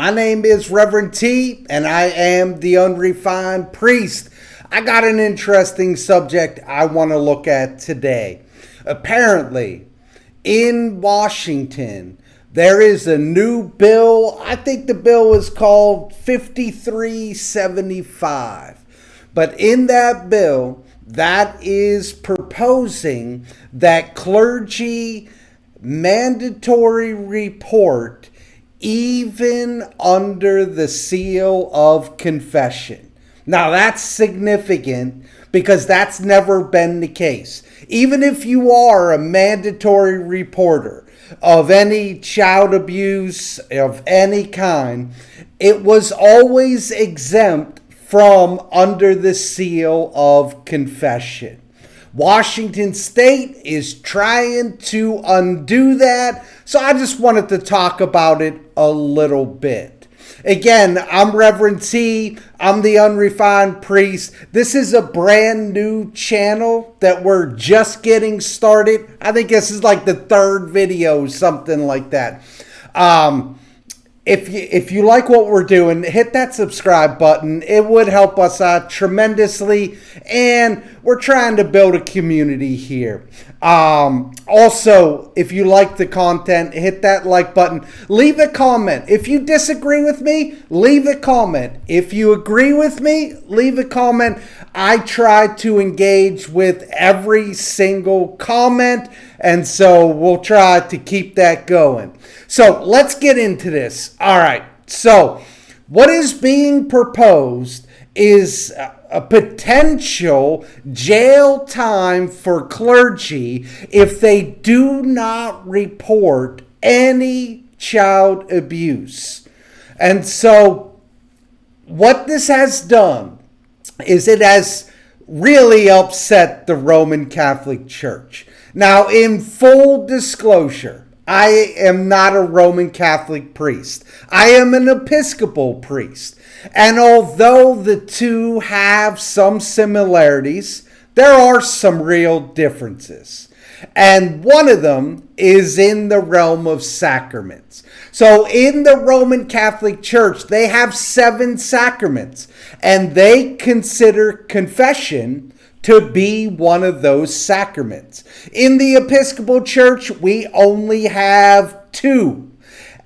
My name is Reverend T, and I am the unrefined priest. I got an interesting subject I want to look at today. Apparently, in Washington, there is a new bill. I think the bill is called 5375. But in that bill, that is proposing that clergy mandatory report even under the seal of confession. Now that's significant because that's never been the case. Even if you are a mandatory reporter of any child abuse of any kind, it was always exempt from under the seal of confession. Washington State is trying to undo that, so I just wanted to talk about it a little bit. Again, I'm Reverend T. I'm the unrefined priest. This is a brand new channel that we're just getting started. I think this is like the third video, something like that. If you like what we're doing, hit that subscribe button. It would help us out tremendously, and we're trying to build a community here. Also, if you like the content, hit that like button. Leave a comment. If you disagree with me, leave a comment. If you agree with me, leave a comment. I try to engage with every single comment, and so we'll try to keep that going. So let's get into this. All right. So what is being proposed is a potential jail time for clergy if they do not report any child abuse. And so what this has done is it has really upset the Roman Catholic Church. Now, in full disclosure, I am not a Roman Catholic priest. I am an Episcopal priest. And although the two have some similarities, there are some real differences. And one of them is in the realm of sacraments. So in the Roman Catholic Church, they have 7 sacraments, and they consider confession to be one of those sacraments. In the Episcopal Church, we only have 2,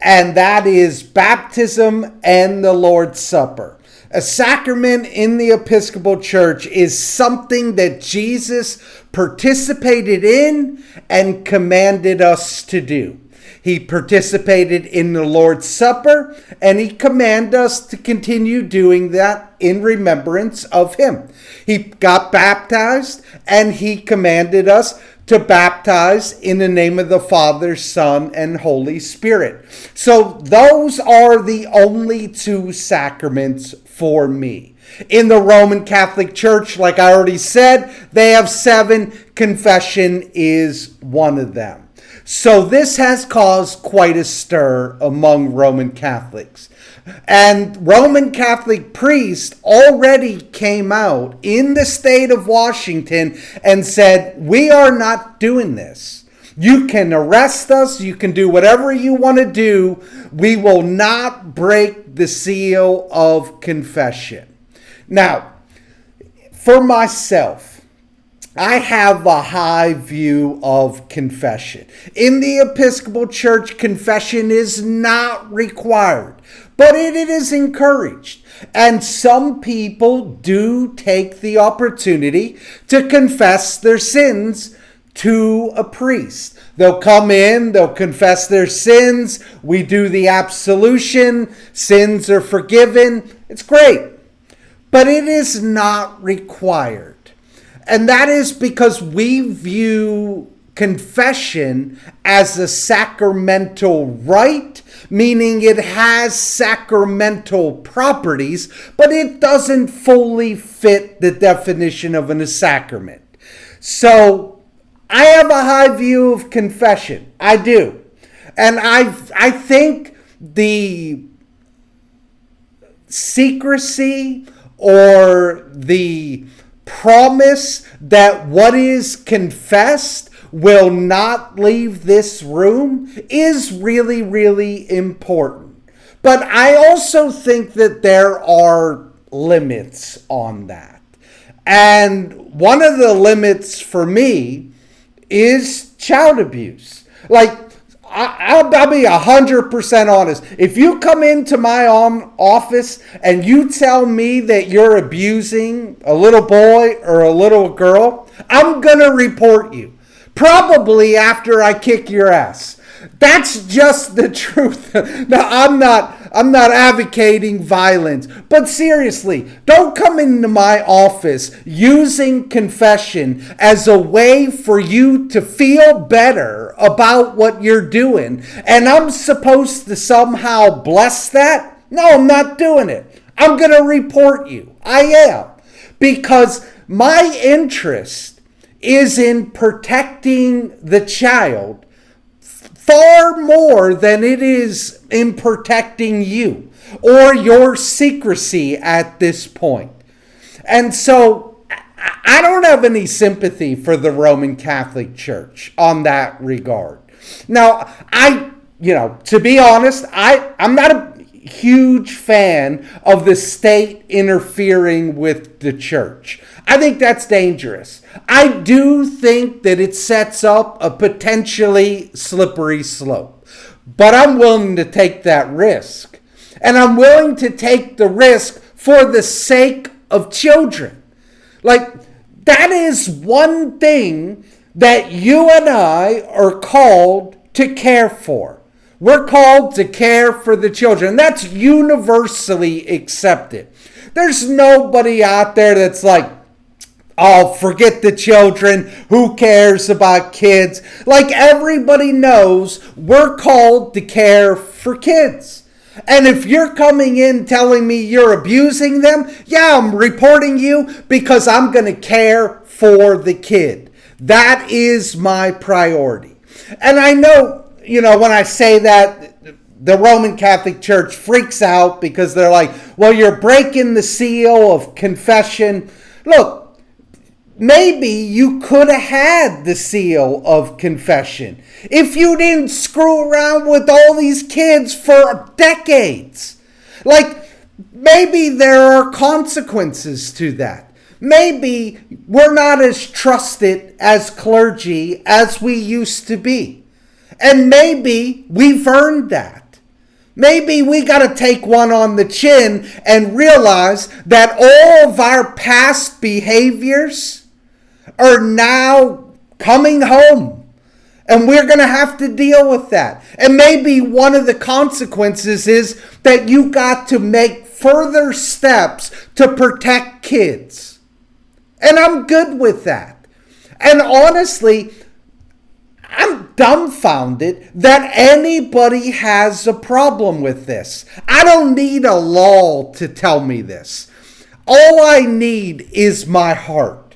and that is baptism and the Lord's Supper. A sacrament in the Episcopal Church is something that Jesus participated in and commanded us to do. He participated in the Lord's Supper, and he commanded us to continue doing that in remembrance of him. He got baptized, and he commanded us to baptize in the name of the Father, Son, and Holy Spirit. So those are the only 2 sacraments for me. In the Roman Catholic Church, like I already said, they have 7. Confession is one of them. So this has caused quite a stir among Roman Catholics. And Roman Catholic priests already came out in the state of Washington and said, we are not doing this. You can arrest us. You can do whatever you want to do. We will not break the seal of confession. Now, for myself, I have a high view of confession. In the Episcopal Church, confession is not required, but it is encouraged. And some people do take the opportunity to confess their sins to a priest. They'll come in, they'll confess their sins, we do the absolution, sins are forgiven. It's great, but it is not required. And that is because we view confession as a sacramental rite, meaning it has sacramental properties, but it doesn't fully fit the definition of a sacrament. So I have a high view of confession. I do. And I think the secrecy or the promise that what is confessed will not leave this room is really, really important. But I also think that there are limits on that. And one of the limits for me is child abuse. Like, I'll be 100% honest. If you come into my office and you tell me that you're abusing a little boy or a little girl, I'm going to report you. Probably after I kick your ass. That's just the truth. Now, I'm not advocating violence, but seriously, don't come into my office using confession as a way for you to feel better about what you're doing, and I'm supposed to somehow bless that? No, I'm not doing it. I'm going to report you. I am. Because my interest is in protecting the child far more than it is in protecting you or your secrecy at this point. And so I don't have any sympathy for the Roman Catholic Church on that regard. Now, to be honest, I'm not a huge fan of the state interfering with the church. I think that's dangerous. I do think that it sets up a potentially slippery slope. But I'm willing to take that risk. And I'm willing to take the risk for the sake of children. Like, that is one thing that you and I are called to care for. We're called to care for the children. That's universally accepted. There's nobody out there that's like, oh, forget the children. Who cares about kids? Like, everybody knows we're called to care for kids. And if you're coming in telling me you're abusing them, yeah, I'm reporting you because I'm going to care for the kid. That is my priority. And I know, when I say that, the Roman Catholic Church freaks out because they're like, well, you're breaking the seal of confession. Look, maybe you could have had the seal of confession if you didn't screw around with all these kids for decades. Like, maybe there are consequences to that. Maybe we're not as trusted as clergy as we used to be. And maybe we've earned that. Maybe we got to take one on the chin and realize that all of our past behaviors are now coming home. And we're going to have to deal with that. And maybe one of the consequences is that you got to make further steps to protect kids. And I'm good with that. And honestly, I'm dumbfounded that anybody has a problem with this. I don't need a law to tell me this. All I need is my heart.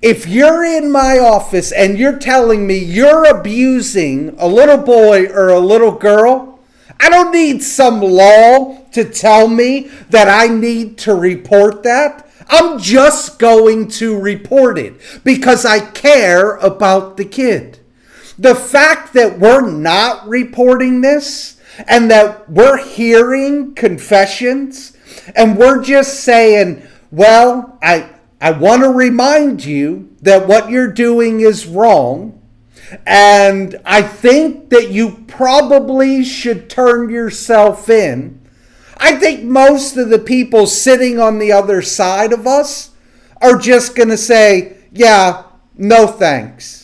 If you're in my office and you're telling me you're abusing a little boy or a little girl, I don't need some law to tell me that I need to report that. I'm just going to report it because I care about the kid. The fact that we're not reporting this and that we're hearing confessions and we're just saying, well, I want to remind you that what you're doing is wrong, and I think that you probably should turn yourself in. I think most of the people sitting on the other side of us are just going to say, yeah, no thanks.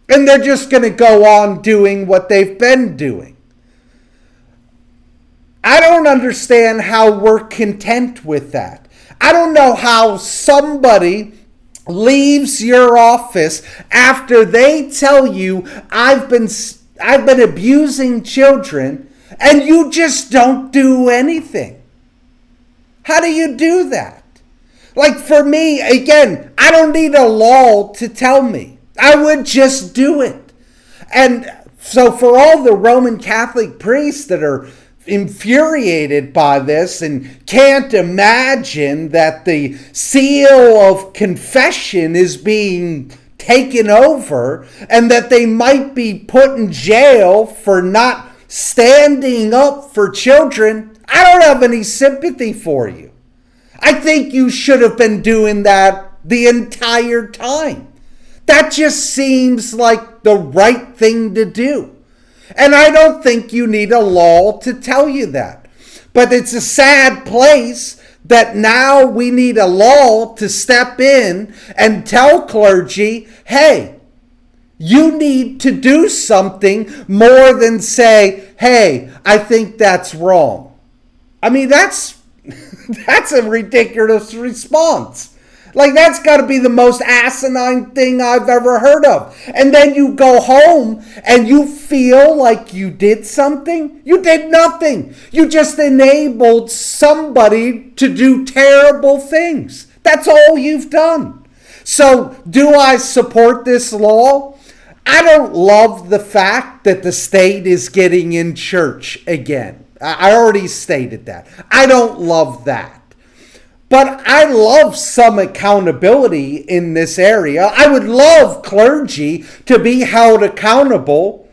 And they're just going to go on doing what they've been doing. I don't understand how we're content with that. I don't know how somebody leaves your office after they tell you I've been abusing children, and you just don't do anything. How do you do that? Like, for me, again, I don't need a law to tell me. I would just do it. And so for all the Roman Catholic priests that are infuriated by this and can't imagine that the seal of confession is being taken over and that they might be put in jail for not standing up for children, I don't have any sympathy for you. I think you should have been doing that the entire time. That just seems like the right thing to do. And I don't think you need a law to tell you that. But it's a sad place that now we need a law to step in and tell clergy, hey, you need to do something more than say, hey, I think that's wrong. I mean, that's a ridiculous response. Like, that's got to be the most asinine thing I've ever heard of. And then you go home and you feel like you did something. You did nothing. You just enabled somebody to do terrible things. That's all you've done. So, do I support this law? I don't love the fact that the state is getting in church again. I already stated that. I don't love that. But I love some accountability in this area. I would love clergy to be held accountable.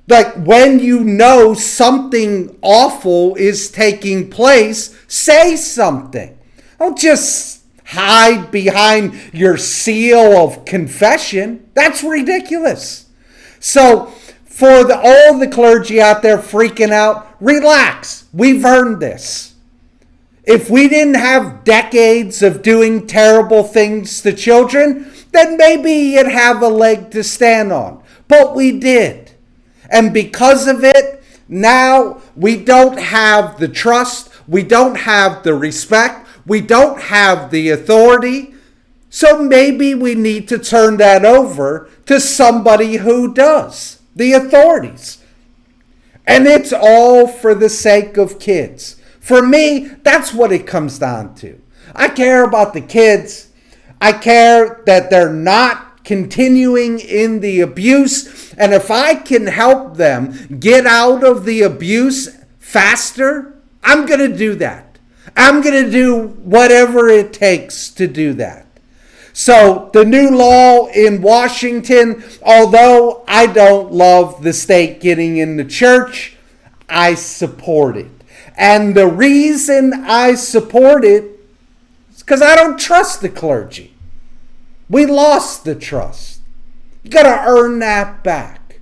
Like, when you know something awful is taking place, say something. Don't just hide behind your seal of confession. That's ridiculous. So, for all the clergy out there freaking out, relax. We've earned this. If we didn't have decades of doing terrible things to children, then maybe you'd have a leg to stand on. But we did. And because of it, now we don't have the trust, we don't have the respect, we don't have the authority. So maybe we need to turn that over to somebody who does, the authorities. And it's all for the sake of kids. For me, that's what it comes down to. I care about the kids. I care that they're not continuing in the abuse. And if I can help them get out of the abuse faster, I'm going to do that. I'm going to do whatever it takes to do that. So the new law in Washington, although I don't love the state getting in the church, I support it. And the reason I support it is because I don't trust the clergy. We lost the trust. You got to earn that back.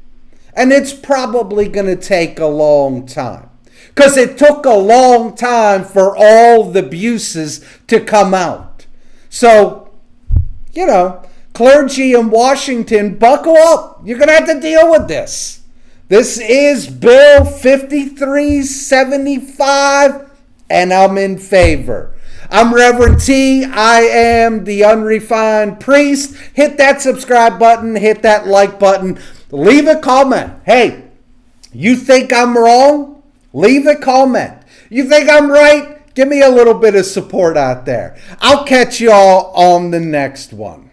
And it's probably going to take a long time. Because it took a long time for all the abuses to come out. So, clergy in Washington, buckle up. You're going to have to deal with this. This is Bill 5375, and I'm in favor. I'm Reverend T. I am the unrefined priest. Hit that subscribe button. Hit that like button. Leave a comment. Hey, you think I'm wrong? Leave a comment. You think I'm right? Give me a little bit of support out there. I'll catch y'all on the next one.